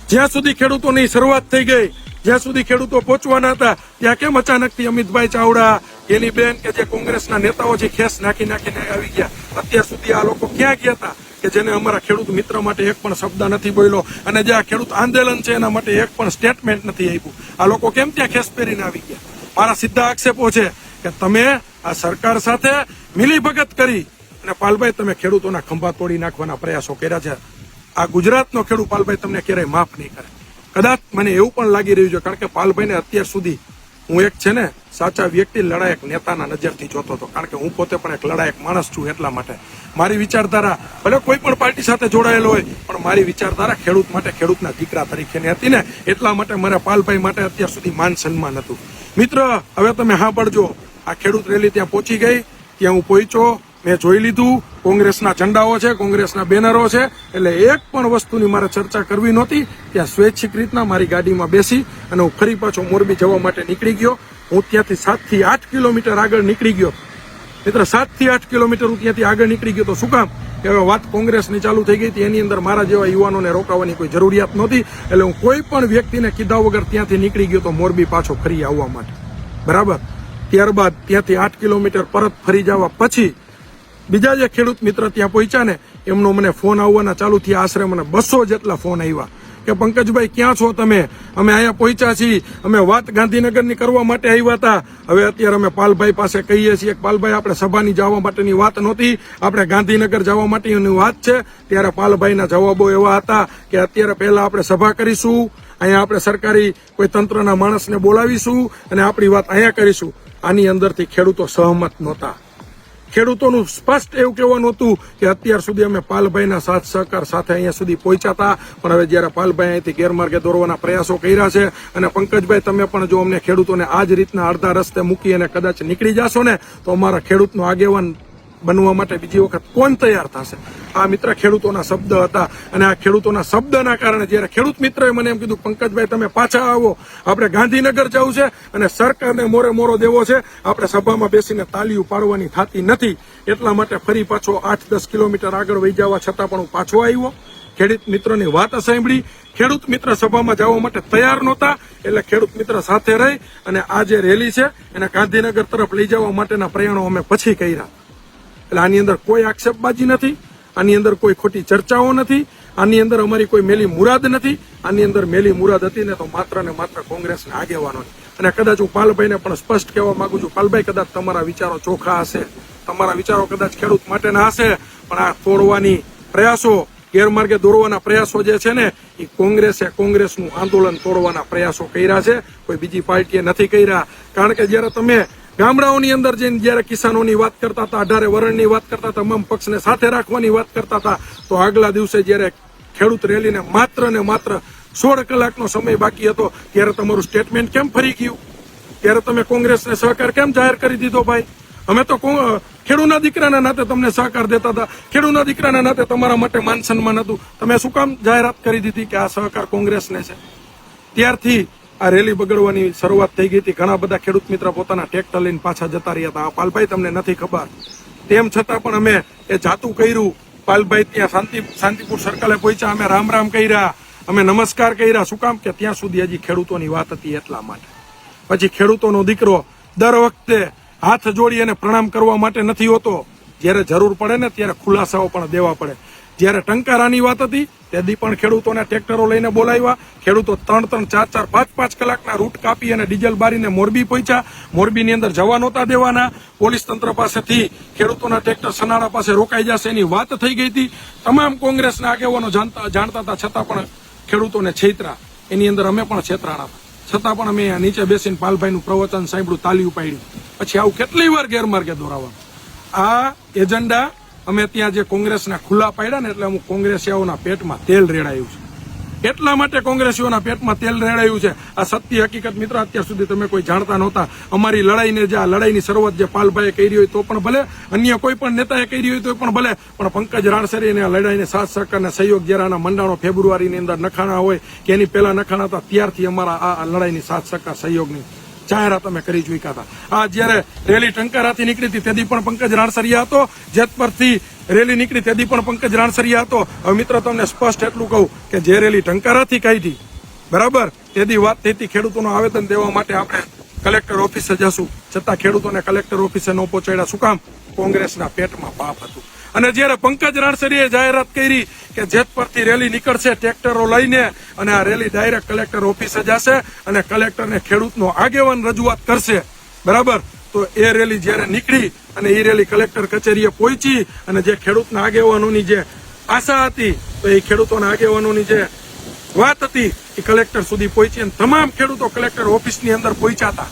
Speaker 2: જ્યાં સુધી ખેડૂતોની શરૂઆત થઈ ગઈ, જ્યાં સુધી ખેડૂતો પહોંચવાના હતા ત્યાં કેમ અચાનકથી અમિતભાઈ ચાવડા એની બેન કે જે કોંગ્રેસના નેતાઓ જે ખેસ નાખીને આવી ગયા? અત્યાર સુધી આ લોકો ક્યાં ગયા હતા કે જેને અમારા ખેડૂત મિત્ર માટે એક પણ શબ્દ નથી બોલ્યો અને જે આ ખેડૂત આંદોલન છે એના માટે એક પણ સ્ટેટમેન્ટ નથી આપ્યું? આ લોકો કેમ ત્યાં ખેસ પહેરીને આવી ગયા? મારા સીધા આક્ષેપો છે કે તમે આ સરકાર સાથે મિલીભગત કરી અને પાલભાઈ તમે ખેડૂતોના ખંભા તોડી નાખવાના પ્રયાસો કર્યા છે. આ ગુજરાતનો ખેડૂત પાલભાઈ તમને ક્યારેય માફ નહીં કરે. કદાચ મને એવું પણ લાગી રહ્યું છે કારણ કે પાલભાઈને અત્યાર સુધી હું એક છે ને સાચા વ્યક્તિ લડાયક નેતાના નજરથી જોતો હતો. કારણ કે હું પોતે પણ એક લડાયક માણસ છું. એટલા માટે મારી વિચારધારા ભલે કોઈ પણ પાર્ટી સાથે જોડાયેલો હોય પણ મારી વિચારધારા ખેડૂત માટે, ખેડૂતના દીકરા તરીકેની હતી ને એટલા માટે મારા પાલભાઈ માટે અત્યાર સુધી માન સન્માન હતું. મિત્ર હવે તમે સાંભળજો, આ ખેડૂત રેલી ત્યાં પહોંચી ગઈ, ત્યાં હું પહોંચ્યો, મેં જોઈ લીધું કોંગ્રેસના ઝંડાઓ છે, કોંગ્રેસના બેનરો છે, એટલે એક પણ વસ્તુની મારે ચર્ચા કરવી નહોતી. ત્યાં સ્વૈચ્છિક રીતના મારી ગાડીમાં બેસી અને હું ફરી પાછો મોરબી જવા માટે નીકળી ગયો. હું ત્યાંથી 7 થી 8 કિલોમીટર આગળ નીકળી ગયો. મિત્ર 7 થી 8 કિલોમીટર હું ત્યાંથી આગળ નીકળી ગયો તો શું કામ? કે હવે વાત કોંગ્રેસની ચાલુ થઈ ગઈ હતી, એની અંદર મારા જેવા યુવાનોને રોકાવાની કોઈ જરૂરિયાત નહોતી. એટલે હું કોઈ પણ વ્યક્તિને કીધા વગર ત્યાંથી નીકળી ગયો તો મોરબી પાછો ફરી આવવા માટે. બરાબર. ત્યારબાદ ત્યાંથી 8 કિલોમીટર પરત ફરી જવા પછી બીજા જે ખેડૂત મિત્ર ત્યાં પહોંચ્યા ને એમનો મને ફોન આવવાના ચાલુ થયા. આશરે મને 200 જેટલા ફોન આવ્યા કે પંકજભાઈ ક્યાં છો તમે, અમે અહીંયા પહોંચ્યા છીએ, અમે વાત ગાંધીનગરની કરવા માટે આવ્યા હતા. હવે અત્યારે અમે પાલભાઈ પાસે કહીએ છીએ કે પાલભાઈ આપણે સભાની જવા માટેની વાત નહોતી, આપણે ગાંધીનગર જવા માટેની વાત છે. ત્યારે પાલભાઈના જવાબો એવા હતા કે અત્યારે પહેલા આપણે સભા કરીશું, અહીંયા આપણે સરકારી કોઈ તંત્રના માણસને બોલાવીશું અને આપણી વાત અહીંયા કરીશું. આની અંદરથી ખેડૂતો સહમત નહોતા. ખેડૂતોનું સ્પષ્ટ એવું કહેવાનું હતું કે અત્યાર સુધી અમે પાલભાઈના સાથ સહકાર સાથે અહીંયા સુધી પહોંચ્યા હતા, પણ હવે જ્યારે પાલભાઈ અહીંથી ગેરમાર્ગે દોરવાના પ્રયાસો કર્યા છે અને પંકજભાઈ તમે પણ જો અમને ખેડૂતોને આ જ રીતના અડધા રસ્તે મૂકી અને કદાચ નીકળી જશો ને તો અમારા ખેડૂતનો આગેવાન બનવા માટે બીજી વખત કોણ તૈયાર થશે. આ મિત્ર ખેડૂતોના શબ્દ હતા અને આ ખેડૂતોના શબ્દના કારણે જ્યારે ખેડૂત મિત્રોએ મને એમ કીધું પંકજભાઈ તમે પાછા આવો, આપણે ગાંધીનગર જવું છે અને સરકારને મોરે મોરો દેવો છે, આપણે સભામાં બેસીને તાલીઓ પાડવાની થતી નથી, એટલા માટે ફરી પાછો 8-10 કિલોમીટર આગળ વહી જવા છતાં પણ હું પાછો આવ્યો. ખેડૂત મિત્રની વાત સાંભળી, ખેડૂત મિત્ર સભામાં જવા માટે તૈયાર નહોતા, એટલે ખેડૂત મિત્ર સાથે રહી અને આ જે રેલી છે એને ગાંધીનગર તરફ લઈ જવા માટેના પ્રયાણો અમે પછી કર્યા. એટલે આની અંદર કોઈ આક્ષેપબાજી નથી, આની અંદર કોઈ ખોટી ચર્ચાઓ નથી, આની અંદર અમારી કોઈ મેલી મુરાદ નથી. આની અંદર મેલી મુરાદ હતી ને તો માત્ર ને માત્ર કોંગ્રેસના આગેવાનોની. અને કદાચ હું પાલભાઈને પણ સ્પષ્ટ કહેવા માંગુ છું, પાલભાઈ કદાચ તમારા વિચારો ચોખ્ખા હશે, તમારા વિચારો કદાચ ખેડૂત માટેના હશે, પણ આ તોડવાની પ્રયાસો, ગેરમાર્ગે દોરવાના પ્રયાસો જે છે ને એ કોંગ્રેસનું આંદોલન તોડવાના પ્રયાસો કર્યા છે, કોઈ બીજી પાર્ટીએ નથી કર્યા. કારણ કે જ્યારે તમે ગામડાઓની અંદર જઈને જ્યારે કિસાનોની વાત કરતા હતા, 18 વરણની વાત કરતા હતા, તમામ પક્ષને સાથે રાખવાની વાત કરતા હતા, તો આગલા દિવસે જ્યારે ખેડૂત રેલીને માત્ર ને માત્ર 16 કલાકનો સમય બાકી હતો ત્યારે તમારું સ્ટેટમેન્ટ કેમ ફરી ગયું? ત્યારે તમે કોંગ્રેસને સહકાર કેમ જાહેર કરી દીધો? ભાઈ અમે તો ખેડૂતના દીકરાના નાતે તમને સહકાર દેતા હતા, ખેડૂતના દીકરાના નાતે તમારા માટે માન સન્માન હતું, તમે શું કામ જાહેરાત કરી દીધી કે આ સહકાર કોંગ્રેસને છે? ત્યારથી આ રેલી બગડવાની શરૂઆત થઈ ગઈ હતી. ઘણા બધા ખેડૂત મિત્ર પોતાના ટ્રેક્ટર લઈને પાછા જતા રહ્યા હતા. પાલભાઈ તમને નથી ખબર, તેમ છતાં પણ અમે એ જાતું કર્યું. પાલભાઈ ત્યાં શાંતિપુર સર્કલે પહોંચ્યા, અમે રામ રામ કર્યા, અમે નમસ્કાર કર્યા. શું કામ? કે ત્યાં સુધી હજી ખેડૂતોની વાત હતી એટલા માટે. પછી ખેડૂતોનો દીકરો દર વખતે હાથ જોડી અને પ્રણામ કરવા માટે નથી હોતો, જ્યારે જરૂર પડે ને ત્યારે ખુલાસાઓ પણ દેવા પડે. જ્યારે ટંકારાની વાત હતી તેથી પણ ખેડૂતોને ટ્રેક્ટરો લઈને બોલાવ્યા. ખેડૂતો 3-3, 4-4, 5-5 કલાકના રૂટ કાપી અને ડીઝલ બારીને મોરબી પહોંચ્યા. મોરબીની અંદર જવા નહોતા દેવાના. પોલીસ તંત્ર પાસેથી ખેડૂતોના ટ્રેક્ટર સનાળા પાસે રોકાઈ જશે એની વાત થઈ ગઈ હતી. તમામ કોંગ્રેસના આગેવાનો જાણતા હતા, છતાં પણ ખેડૂતોને છેતરા. એની અંદર અમે પણ છેતરાણા હતા, છતાં પણ અમે નીચે બેસીને પાલભાઈનું પ્રવચન સાંભળ્યું, તાલીઓ પાડી. પછી આવું કેટલી વાર ગેરમાર્ગે દોરાવાનું. આ એજન્ડા અમે ત્યાં જે કોંગ્રેસના ખુલ્લા પાડ્યા ને એટલે અમુક કોંગ્રેસીઓના પેટમાં તેલ રેડાયું છે. એટલા માટે કોંગ્રેસીઓના પેટમાં તેલ રેડાયું છે. આ સત્ય હકીકત મિત્ર અત્યાર સુધી તમે કોઈ જાણતા નહોતા. અમારી લડાઈને જે આ લડાઈની શરૂઆત જે પાલભાઈએ કરી હોય તો પણ ભલે, અન્ય કોઈ પણ નેતાએ કરી હોય તો પણ ભલે, પણ પંકજ રાણસરીને આ લડાઈને સાથ સહકારના સહયોગ જ્યારે આના મંડાણો ફેબ્રુઆરીની અંદર નખાણા હોય કે એની પહેલા નખાણા હતા ત્યારથી અમારા આ લડાઈની સાથ સહકાર સહયોગની જાહેરાત અમે કરી ચૂક્યા હતા. આ જ્યારે રેલી ટંકારાથી નીકળી હતી તેથી પણ પંકજ રાણસરિયા હતો, જેતપરથી રેલી નીકળી તેથી પણ પંકજ રાણસરિયા હતો. હવે મિત્ર તમને સ્પષ્ટ એટલું કહું કે જે રેલી ટંકારાથી કાઢી બરાબર તેથી વાત થઈ ખેડૂતોનું આવેદન દેવા માટે આપણે કલેક્ટર ઓફિસે જશું, છતાં ખેડૂતોને કલેક્ટર ઓફિસે ન પહોંચાડ્યા. શું કામ? કોંગ્રેસના પેટમાં પાપ હતું. અને જ્યારે પંકજ રાણસરીએ જાહેરાત કરી કે જેતપરથી રેલી નીકળશે ટ્રેક્ટરો લઈને અને આ રેલી ડાયરેક્ટ કલેક્ટર ઓફિસે જશે અને કલેક્ટરને ખેડૂતનો આગેવાન રજૂઆત કરશે બરાબર, તો એ રેલી જ્યારે નીકળી અને એ રેલી કલેક્ટર કચેરીએ પહોંચી અને જે ખેડૂતના આગેવાનોની જે આશા હતી તો એ ખેડૂતોના આગેવાનોની જે વાત હતી એ કલેક્ટર સુધી પહોંચી અને તમામ ખેડૂતો કલેક્ટર ઓફિસની અંદર પહોંચ્યા હતા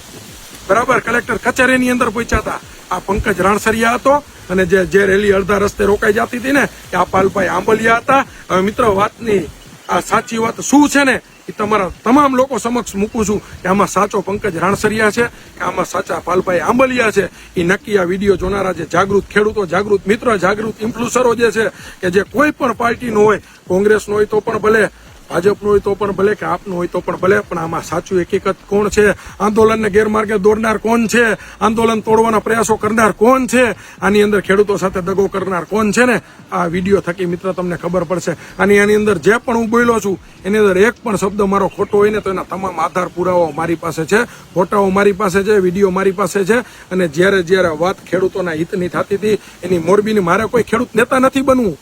Speaker 2: બરાબર, કલેક્ટર કચેરીની અંદર પહોંચ્યા હતા. આ પંકજ રાણસરિયા હતો અને જે રેલી અડધા રસ્તે રોકાઈ જતી હતી ને એ આ પાલભાઈ આંબલિયા હતા. હવે મિત્રો વાતની આ સાચી વાત શું છે ને એ તમારા તમામ લોકો સમક્ષ મૂકું છું કે આમાં સાચો પંકજ રાણસરિયા છે કે આમાં સાચા પાલભાઈ આંબલિયા છે. એ નક્કી આ વિડીયો જોનારા જે જાગૃત ખેડૂતો, જાગૃત મિત્ર, જાગૃત ઇન્ફ્લુસરો જે છે કે જે કોઈ પણ પાર્ટીનો હોય, કોંગ્રેસનો હોય તો પણ ભલે, ભાજપનો હોય તો પણ ભલે કે આપનો હોય તો પણ ભલે, પણ આમાં સાચું હકીકત કોણ છે? આંદોલનને ગેરમાર્ગે દોરનાર કોણ છે? આંદોલન તોડવાના પ્રયાસો કરનાર કોણ છે? આની અંદર ખેડૂતો સાથે દગો કરનાર કોણ છે ને આ વિડીયો થકી મિત્ર તમને ખબર પડશે. આની અંદર જે પણ હું બોલ્યો છું એની અંદર એક પણ શબ્દ મારો ખોટો હોય ને તો એના તમામ આધાર પુરાવાઓ મારી પાસે છે, ફોટાઓ મારી પાસે છે, વિડીયો મારી પાસે છે. અને જ્યારે વાત ખેડૂતોના હિતની થતી હતી એની મોરબીની, મારે કોઈ ખેડૂત નેતા નથી બનવું,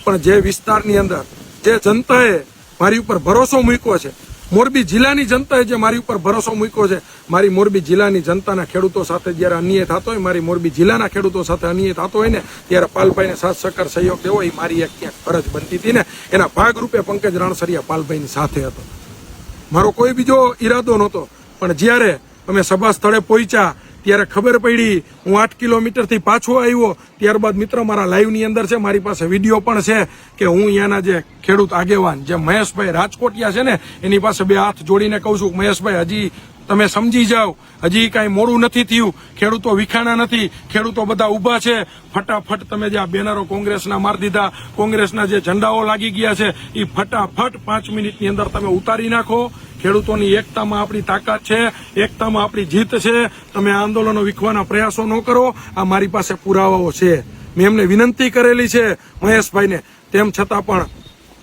Speaker 2: પણ જે વિસ્તારની અંદર જે જનતાએ મારી ઉપર ભરોસો મૂક્યો છે. મોરબી જિલ્લાની જનતાએ જે મારી ઉપર ભરોસો મૂક્યો છે, મારી મોરબી જિલ્લાની જનતાના ખેડૂતો સાથે જ્યારે અન્યાય થતો હોય, મારી મોરબી જિલ્લાના ખેડૂતો સાથે અન્યાય થતો હોય ને, ત્યારે પાલભાઈને સાથ સહકાર સહયોગ દેવો એ મારી એક ક્યાંક ફરજ બનતી હતી ને. એના ભાગરૂપે પંકજ રાણસરિયા પાલભાઈની સાથે હતો. મારો કોઈ બીજો ઈરાદો નહોતો. પણ જ્યારે અમે સભા સ્થળે પહોંચ્યા ત્યારે ખબર પડી, હું 8 કિલોમીટરથી પાછો આવ્યો, ત્યારબાદ મિત્ર મારા લાઈવની અંદર છે, મારી પાસે વિડીયો પણ છે કે હું અહીંયાના જે ખેડૂત આગેવાન જે મહેશભાઈ રાજકોટિયા છે ને, એની પાસે 2 હાથ જોડીને કહું છું, મહેશભાઈ હજી તમે સમજી જાઓ, હજી કાંઈ મોડું નથી થયું, ખેડૂતો વિખાણા નથી, ખેડૂતો બધા ઊભા છે. ફટાફટ તમે જે આ બેનરો કોંગ્રેસના મારી દીધા, કોંગ્રેસના જે ઝંડાઓ લાગી ગયા છે, એ ફટાફટ 5 મિનિટની અંદર તમે ઉતારી નાખો. ખેડૂતોની એકતામાં આપણી તાકાત છે, એકતામાં આપણી જીત છે. તમે આંદોલનો વીખવાના પ્રયાસો ન કરો. આ મારી પાસે પુરાવાઓ છે. મેં એમને વિનંતી કરેલી છે મહેશભાઈને, તેમ છતાં પણ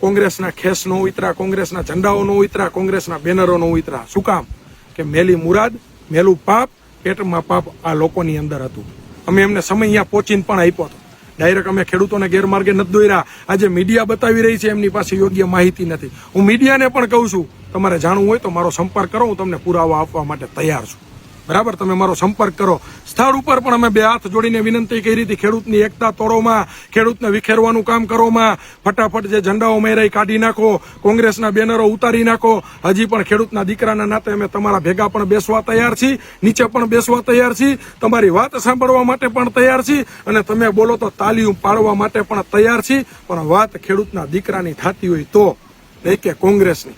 Speaker 2: કોંગ્રેસના ખેસ ન ઉતરા, કોંગ્રેસના ઝંડાઓ ન ઉતરા, કોંગ્રેસના બેનરો ન ઉતરા. શું કામ? કે મેલી મુરાદ, મેલું પાપ, પેટમાં પાપ આ લોકોની અંદર હતું. અમે એમને સમય અહીંયા પહોંચીને પણ આપ્યો હતો. ડાયરેક્ટ અમે ખેડૂતોને ગેરમાર્ગે નથી દોર્યા. આજે મીડિયા બતાવી રહી છે, એમની પાસે યોગ્ય માહિતી નથી. હું મીડિયાને પણ કહું છું, તમારે જાણવું હોય તો મારો સંપર્ક કરો, હું તમને પુરાવા આપવા માટે તૈયાર છું. બરાબર, તમે મારો સંપર્ક કરો. સ્થળ ઉપર પણ અમે 2 હાથ જોડીને વિનંતી કરી હતી, ખેડૂતની એકતા તોડોમાં, ખેડૂતને વિખેરવાનું કામ કરોમાં, ફટાફટ જે ઝંડાઓ મેરાઈ કાઢી નાખો, કોંગ્રેસના બેનરો ઉતારી નાખો. હજી પણ ખેડૂતના દીકરાના નાતે અમે તમારા ભેગા પણ બેસવા તૈયાર છીએ, નીચે પણ બેસવા તૈયાર છીએ, તમારી વાત સાંભળવા માટે પણ તૈયાર છીએ, અને તમે બોલો તો તાલીઓ પાડવા માટે પણ તૈયાર છીએ. પણ વાત ખેડૂતના દીકરાની થતી હોય તો, નહીં કે કોંગ્રેસની.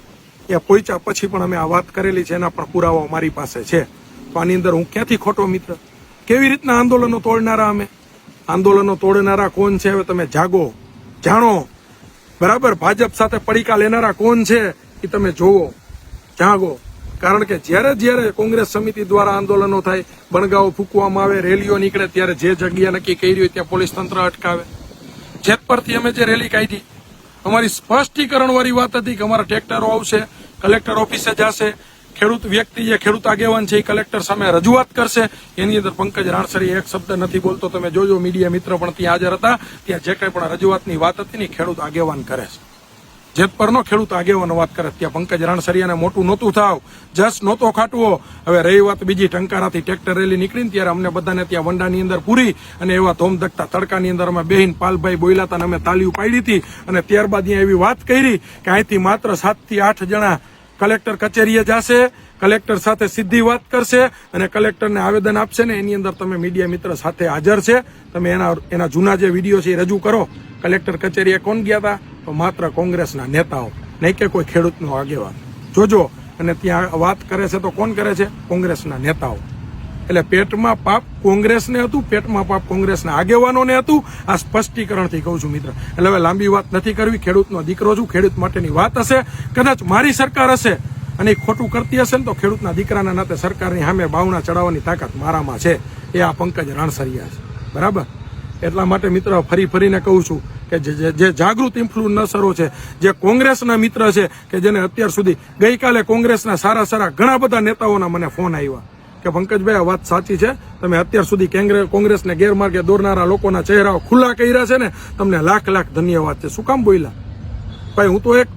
Speaker 2: એ પહોંચ્યા પછી પણ અમે આ વાત કરેલી છે, એના પણ પુરાવા મારી પાસે છે. તો આની અંદર હું ક્યાંથી ખોટો મિત્ર? કેવી રીતના આંદોલનો તોડનારા અમે? આંદોલનો તોડનારા કોણ છે? હવે તમે જાગો, જાણો. બરાબર, ભાજપ સાથે પડીકા લેનારા કોણ છે એ તમે જોવો, જાગો. કારણ કે જ્યારે કોંગ્રેસ સમિતિ દ્વારા આંદોલનો થાય, બણગાઓ ફૂંકવામાં આવે, રેલીઓ નીકળે, ત્યારે જે જગ્યા નક્કી કરી હોય ત્યાં પોલીસ તંત્ર અટકાવે. જેતપરથી અમે જે રેલી કાઢી, અમારી સ્પષ્ટીકરણ વાળી વાત હતી કે અમારા ટ્રેક્ટરો આવશે, કલેક્ટર ઓફિસે જશે, ખેડૂત વ્યક્તિ જે ખેડૂત આગેવાન છે એ કલેક્ટર સામે રજૂઆત કરશે. એની અંદર પંકજ રાણસરિયા એક શબ્દ નથી બોલતો. તમે જોજો, મીડિયા મિત્ર પણ ત્યાં હાજર હતા. ત્યાં જે કંઈ પણ રજૂઆતની વાત હતી ને ખેડૂત આગેવાન કરે છે, જેતપરનો ખેડૂત આગેવાનો વાત કરે. ત્યાં પંકજ રાણસરિયાને મોટું નહોતું થાવ, જસ નહોતો ખાટવો. હવે રહી વાત બીજી, ટંકારાથી ટ્રેક્ટર રેલી નીકળીને ત્યારે અમને બધાને ત્યાં વંડાની અંદર પૂરી, અને એવા ધોમધકતા તડકાની અંદર અમે બેહીન પાલભાઈ બોલ્યા હતા, અમે તાલીઓ પાડી હતી. અને ત્યારબાદ અહીંયા એવી વાત કરી કે અહીંથી માત્ર 7 થી 8 જણા કલેક્ટર કચેરીએ જશે, કલેક્ટર સાથે સીધી વાત કરશે અને કલેક્ટરને આવેદન આપશે ને. એની અંદર તમે મીડિયા મિત્ર સાથે હાજર છે, તમે એના જૂના જે વિડીયો છે એ રજૂ કરો. કલેક્ટર કચેરીએ કોણ ગયા હતા? તો માત્ર કોંગ્રેસના નેતાઓ, નહીં કે કોઈ ખેડૂતનો આગેવાન. જોજો, અને ત્યાં વાત કરે છે તો કોણ કરે છે? કોંગ્રેસના નેતાઓ. એટલે પેટમાં પાપ કોંગ્રેસને હતું, પેટમાં પાપ કોંગ્રેસના આગેવાનોને હતું. આ સ્પષ્ટીકરણથી કહું છું મિત્ર. એટલે હવે લાંબી વાત નથી કરવી. ખેડૂતનો દીકરો છું, ખેડૂત માટેની વાત હશે. કદાચ મારી સરકાર હશે અને ખોટું કરતી હશે ને, તો ખેડૂતના દીકરાના નાતે સરકારની સામે બાવણા ચડાવવાની તાકાત મારામાં છે. એ આ પંકજ રાણસરિયા છે. બરાબર, એટલા માટે મિત્ર ફરીને કહું છું કે જે જાગૃત ઇન્ફ્લુઅન્સરો છે, જે કોંગ્રેસના મિત્ર છે, કે જેને અત્યાર સુધી, ગઈકાલે કોંગ્રેસના સારા ઘણા બધા નેતાઓના મને ફોન આવ્યા કે પંકજભાઈ આ વાત સાચી છે, તમે અત્યાર સુધી કોંગ્રેસને ગેરમાર્ગે દોરનારા લોકોના ચહેરાઓ ખુલ્લા કર્યા છે ને, તમને લાખ ધન્યવાદ છે. શું કામ બોલ્યા ભાઈ? હું તો એક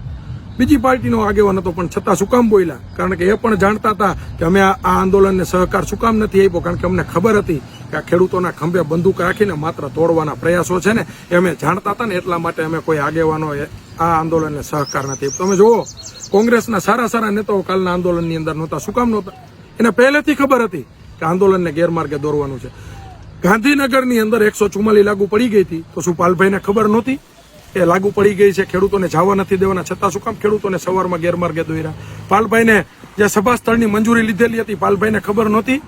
Speaker 2: બીજી પાર્ટીનો આગેવાન હતો, પણ છતાં શું કામ બોલ્યા? કારણ કે એ પણ જાણતા હતા કે અમે આ આંદોલનને સહકાર શું કામ નથી આપ્યો. કારણ કે અમને ખબર હતી કે આ ખેડૂતોના ખંભે બંદૂક રાખીને માત્ર તોડવાના પ્રયાસો છે ને, એ અમે જાણતા હતા ને. એટલા માટે અમે કોઈ આગેવાનો આ આંદોલનને સહકાર નથી આપ્યો. તમે જુઓ, કોંગ્રેસના સારા નેતાઓ કાલના આંદોલનની અંદર નહોતા. શું કામ નહોતા? એને પહેલેથી ખબર હતી કે આંદોલનને ગેરમાર્ગે દોરવાનું છે. ગાંધીનગરની અંદર 144 લાગુ પડી ગઈ હતી, તો શું પાલભાઈને ખબર નહોતી એ લાગુ પડી ગઈ છે? ખેડૂતોને જવા નથી દેવાના, છતાં શું કામ ખેડૂતોને સવારમાં ગેરમાર્ગે દોર્યા? પાલભાઈને જે સભા સ્થળની મંજૂરી લીધેલી હતી, પાલભાઈને ખબર નહોતી?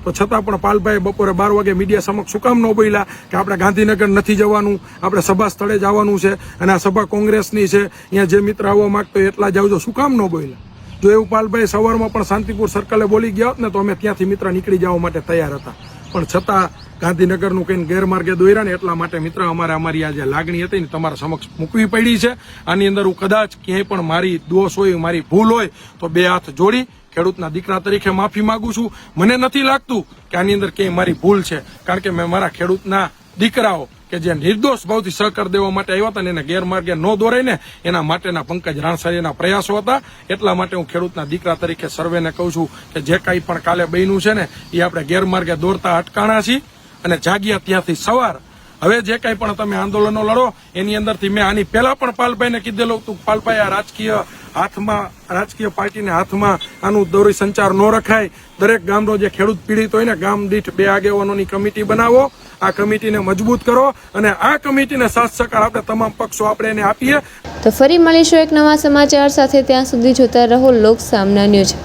Speaker 2: તો છતાં પણ પાલભાઈ બપોરે 12 વાગે મીડિયા સમક્ષ શું કામ ન બોલ્યા કે આપણે ગાંધીનગર નથી જવાનું, આપણે સભા સ્થળે જવાનું છે, અને આ સભા કોંગ્રેસની છે, અહીંયા જે મિત્ર આવવા માંગતો એટલા જ આવજો? શું કામ ન બોલ્યા? જો એવું પાલભાઈ સવારમાં પણ શાંતિપુર સર્કલે બોલી ગયા હોત ને, તો અમે ત્યાંથી મિત્ર નીકળી જવા માટે તૈયાર હતા. પણ છતાં ગાંધીનગરનું કઈ ગેરમાર્ગે દોર્યા ને, એટલા માટે મિત્ર અમારી આ જે લાગણી હતી ને તમારા સમક્ષ મૂકવી પડી છે. આની અંદર હું કદાચ ક્યાંય પણ મારી દોષ હોય, મારી ભૂલ હોય, તો 2 હાથ જોડી ખેડૂતના દીકરા તરીકે માફી માંગુ છું. મને નથી લાગતું કે આની અંદર ક્યાંય મારી ભૂલ છે, કારણ કે મેં મારા ખેડૂતના દીકરાઓ, કે જે નિર્દોષ ભાવથી સહકાર દેવા માટે આવ્યા હતા ને એને ગેરમાર્ગે ન દોરાય ને એના માટેના પંકજ રાણસારીના પ્રયાસો હતા. એટલા માટે હું ખેડૂતના દીકરા તરીકે સર્વેને કહું છું કે જે કાંઈ પણ કાલે બન્યું છે ને એ આપણે ગેરમાર્ગે દોરતા અટકાણા છીએ અને જાગ્યા ત્યાંથી સવાર. હવે જે કાંઈ પણ તમે આંદોલનો લડો એની અંદરથી મેં આની પહેલા પણ પાલભાઈને કીધેલું હતું, પાલભાઈ આ રાજકીય પાર્ટીને હાથમાં આનું દોરી સંચાર ન રખાય. દરેક ગામનો જે ખેડૂત પીડિત હોય ને ગામ દીઠ 2 આગેવાનોની કમિટી બનાવો, આ કમિટીને મજબૂત કરો અને આ કમિટીને સાથ સહકાર આપણે તમામ પક્ષો આપણે એને આપીએ.
Speaker 1: તો ફરી મળીશું એક નવા સમાચાર સાથે. ત્યાં સુધી જોતા રહો લોક સામના ન્યૂઝ.